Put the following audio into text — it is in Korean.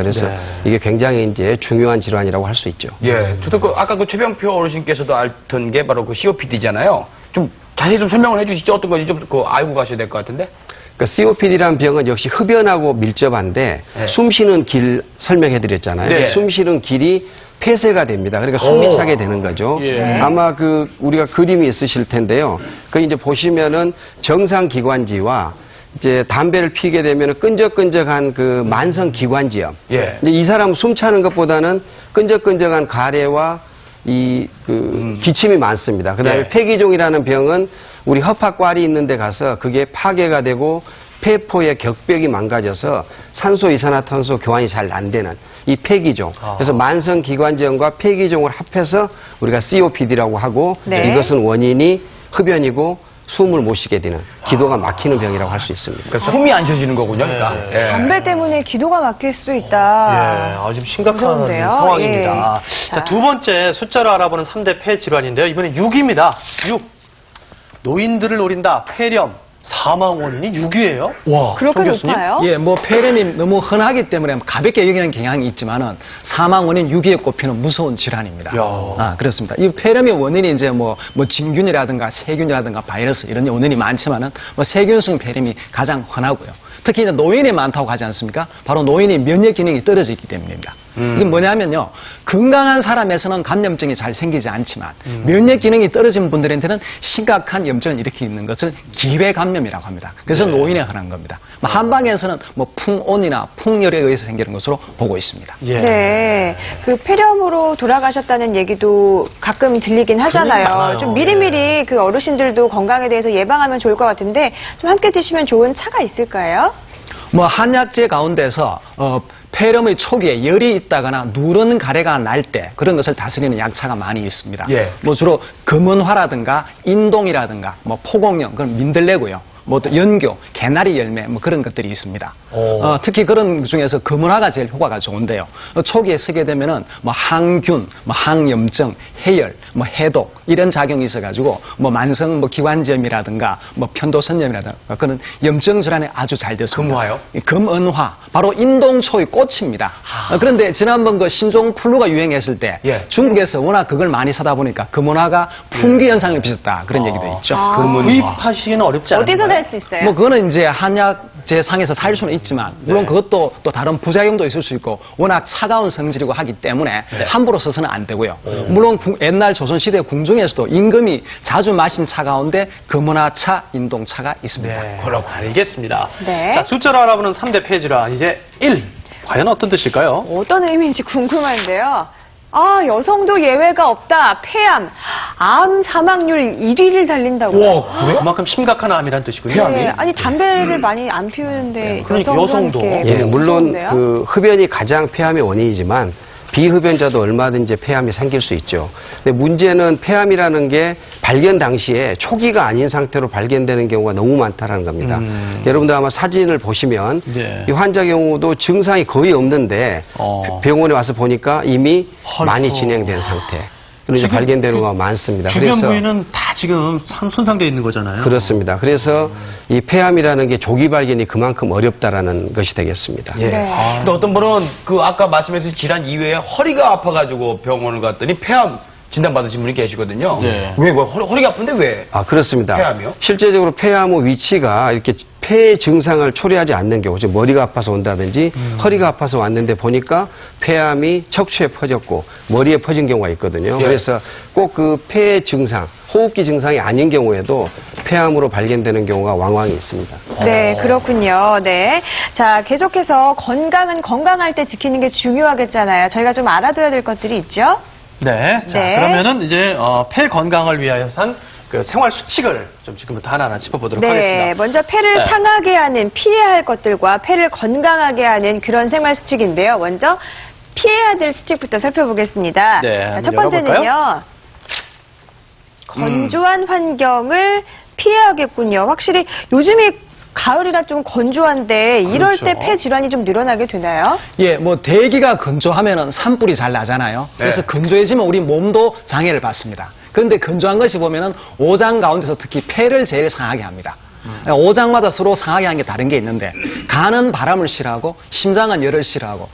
그래서 이게 굉장히 이제 중요한 질환이라고 할 수 있죠. 예, 저도 아까 그 최병표 어르신께서도 앓던 게 바로 그 COPD잖아요. 좀 자세히 좀 설명을 해주시죠. 어떤 건지 좀 알고 가셔야 될 것 같은데. 그러니까 COPD라는 병은 역시 흡연하고 밀접한데 숨 쉬는 길 설명해드렸잖아요. 숨 쉬는 길이 폐쇄가 됩니다. 그러니까 숨이 차게 되는 거죠. 아마 우리가 그림이 있으실 텐데요. 그 이제 보시면은 정상 기관지와 이제 담배를 피게 되면 끈적끈적한 그 만성 기관지염. 이제 이 사람 숨 차는 것보다는 끈적끈적한 가래와 기침이 많습니다. 그다음에 폐기종이라는 병은 우리 허파과리 있는 데 가서 그게 파괴가 되고 폐포의 격벽이 망가져서 산소, 이산화탄소 교환이 잘 안 되는 이 폐기종. 그래서 만성 기관지염과 폐기종을 합해서 우리가 COPD라고 하고 이것은 원인이 흡연이고 숨을 못 쉬게 되는 기도가 막히는 병이라고 할 수 있습니다. 그러니까 숨이 안 쉬어지는 거군요. 그러니까. 담배 때문에 기도가 막힐 수도 있다. 아주 심각한 무서운데요? 상황입니다. 자, 두 번째 숫자로 알아보는 3대 폐 질환인데요. 이번엔 6입니다. 6. 노인들을 노린다. 폐렴. 사망 원인이 6위예요? 와, 그렇게 높아요? 예, 뭐 폐렴이 너무 흔하기 때문에 가볍게 여기는 경향이 있지만은 사망 원인 6위에 꼽히는 무서운 질환입니다. 그렇습니다. 이 폐렴의 원인이 이제 뭐 진균이라든가 세균이라든가 바이러스 이런 원인이 많지만은 뭐 세균성 폐렴이 가장 흔하고요. 특히 이제 노인이 많다고 하지 않습니까? 바로 노인이 면역 기능이 떨어져 있기 때문입니다. 이게 뭐냐면요. 건강한 사람에서는 감염증이 잘 생기지 않지만 면역 기능이 떨어진 분들한테는 심각한 염증을 일으키고 있는 것을 기회 감염이라고 합니다. 그래서 노인에 흔한 겁니다. 한방에서는 뭐 풍온이나 풍열에 의해서 생기는 것으로 보고 있습니다. 네. 그 폐렴으로 돌아가셨다는 얘기도 가끔 들리긴 하잖아요. 좀 미리미리 그 어르신들도 건강에 대해서 예방하면 좋을 것 같은데 좀 함께 드시면 좋은 차가 있을까요? 뭐 한약재 가운데서 폐렴의 초기에 열이 있다거나 누런 가래가 날 때 그런 것을 다스리는 약차가 많이 있습니다. 뭐 주로 금은화라든가 인동이라든가 뭐 포공령 그런 민들레고요. 뭐 또 연교, 개나리 열매 뭐 그런 것들이 있습니다. 특히 그런 중에서 금은화가 제일 효과가 좋은데요. 초기에 쓰게 되면은 뭐 항균, 뭐 항염증, 해열, 뭐 해독 이런 작용이 있어가지고 뭐 만성 뭐 기관지염이라든가 뭐 편도선염이라든가 그런 염증 질환에 아주 잘 됐습니다. 금화요? 금은화 바로 인동초의 꽃입니다. 그런데 지난번 그 신종플루가 유행했을 때 중국에서 워낙 그걸 많이 사다 보니까 금은화가 풍기 현상을 빚었다 그런 얘기도 있죠. 구입하시기는 어렵지 않아요? 어디서 살 수 있어요? 뭐 그거는 이제 한약재 상에서 살 수는 있지만 물론 그것도 또 다른 부작용도 있을 수 있고 워낙 차가운 성질이고 하기 때문에 함부로 써서는 안 되고요. 물론 옛날 조선시대 궁중에서도 임금이 자주 마신 차 가운데 금은화차, 인동차가 있습니다. 그렇고 알겠습니다. 자, 숫자로 알아보는 3대 폐 질환 이제 1. 과연 어떤 뜻일까요? 어떤 의미인지 궁금한데요. 여성도 예외가 없다. 폐암, 암 사망률 1위를 달린다고요. 와, 그래? 그만큼 심각한 암이란 뜻이군요. 네, 아니 담배를 많이 안 피우는데 그러니까 여성도. 물론 그 흡연이 가장 폐암의 원인이지만 비흡연자도 얼마든지 폐암이 생길 수 있죠. 근데 문제는 폐암이라는 게 발견 당시에 초기가 아닌 상태로 발견되는 경우가 너무 많다는 겁니다. 여러분들 아마 사진을 보시면 이 환자 경우도 증상이 거의 없는데 병원에 와서 보니까 이미 많이 진행된 상태. 이제 발견되는 경우가 많습니다. 주변 부위는 다 지금 손상되어 있는 거잖아요. 그렇습니다. 그래서 이 폐암이라는 게 조기 발견이 그만큼 어렵다라는 것이 되겠습니다. 근데 어떤 분은 아까 말씀해주신 질환 이외에 허리가 아파가지고 병원을 갔더니 폐암 진단받으신 분이 계시거든요. 왜 허리가 아픈데 왜? 그렇습니다. 폐암이요? 실제적으로 폐암의 위치가 이렇게 폐 증상을 초래하지 않는 경우, 즉 머리가 아파서 온다든지 허리가 아파서 왔는데 보니까 폐암이 척추에 퍼졌고 머리에 퍼진 경우가 있거든요. 그래서 꼭 그 폐 증상, 호흡기 증상이 아닌 경우에도 폐암으로 발견되는 경우가 왕왕 있습니다. 네, 그렇군요. 네. 자, 계속해서 건강은 건강할 때 지키는 게 중요하겠잖아요. 저희가 좀 알아둬야 될 것들이 있죠? 자, 그러면은 이제 폐 건강을 위하여 산 그 생활 수칙을 좀 지금부터 하나하나 짚어보도록 하겠습니다. 먼저 폐를 상하게 하는 피해야 할 것들과 폐를 건강하게 하는 그런 생활 수칙인데요. 먼저 피해야 될 수칙부터 살펴보겠습니다. 자, 첫 번째는요. 건조한 환경을 피해야겠군요. 확실히 요즘이 가을이라 좀 건조한데 이럴 때 폐 질환이 좀 늘어나게 되나요? 뭐 대기가 건조하면은 산불이 잘 나잖아요. 그래서 건조해지면 우리 몸도 장애를 받습니다. 그런데 건조한 것이 보면은 오장 가운데서 특히 폐를 제일 상하게 합니다. 오장마다 서로 상하게 하는 게 다른 게 있는데 간은 바람을 싫어하고 심장은 열을 싫어하고